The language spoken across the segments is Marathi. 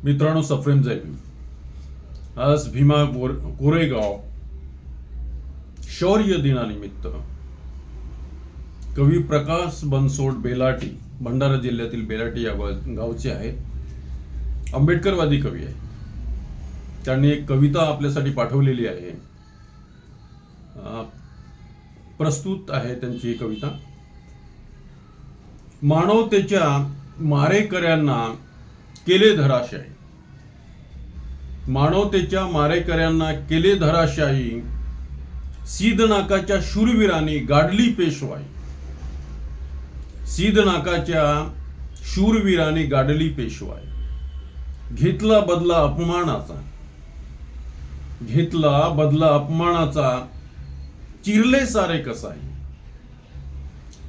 मित्रांनो, सफ्रेम जय भीम. आज भीमा कोरेगाव शौर्य दिनानिमित्त कवी प्रकाश बनसोड बेलाटी, भंडारा जिल्ह्यातील बेलाटी या गावचे आहेत. आंबेडकरवादी कवी आहे. त्यांनी एक कविता आपल्यासाठी पाठवलेली आहे. प्रस्तुत आहे त्यांची ही कविता. मानवतेच्या मारेकऱ्यांना केले धराशायी, मानवतेच्या मारेकऱ्यांना केले धराशायी, सीदनाकाच्या शूरवीरांनी गाडली पेशवाई, सीदनाकाच्या शूरवीरांनी गाडली पेशवाई. घेतला बदला अपमानाचा, घेतला बदला अपमानाचा, चिरले सारे कसाई,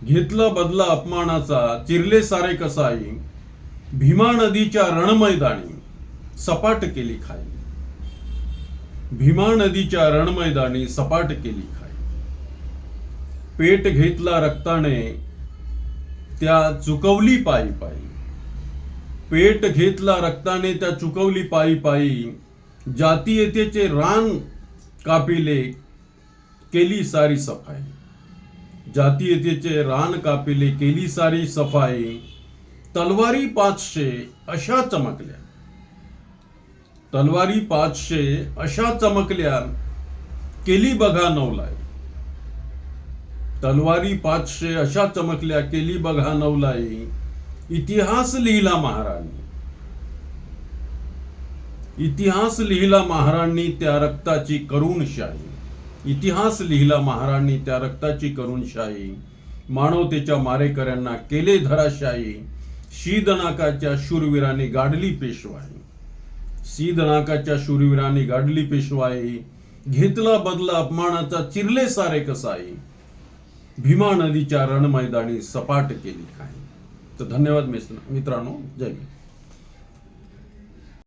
घेतला बदला अपमानाचा, चिरले सारे कसाई, भीमा नदीच्या रणमैदानी सपाट केली खाई, भीमा नदीच्या रणमैदानी सपाट केली खाई. पेट घेतला रक्ताने त्या चुकवली पायी पायी, पेट घेतला रक्ताने त्या चुकवली पायी पायी, जातीयतेचे रान कापिले केली सारी सफाई, जातीयतेचे रान कापिले केली सारी सफाई. तलवारी 500 अशा चमकल्या, तलवारी 500 अशा चमकल्या, केली बघा नवलाई, तलवारी 500 अशा चमकल्या, केली बघा नवलाई. इतिहास लिहिला महाराणी, इतिहास लिहिला महाराणी त्या रक्ताची करुण शाही, इतिहास लिहिला महाराणी त्या रक्ताची करुण शाही. मानवतेच्या मारेकऱ्यांना केले धराशायी, सीदनाकाच्या शूरवीरांनी गाडली पेशवाई, सीदनाकाच्या शूरवीरांनी गाडली पेशवाई. घेतला बदला अपमानाचा, चिरले सारे कसाई, भीमा नदीच्या रणमैदानी सपाट केली खाई. तर धन्यवाद मित्रांनो. जय भीम.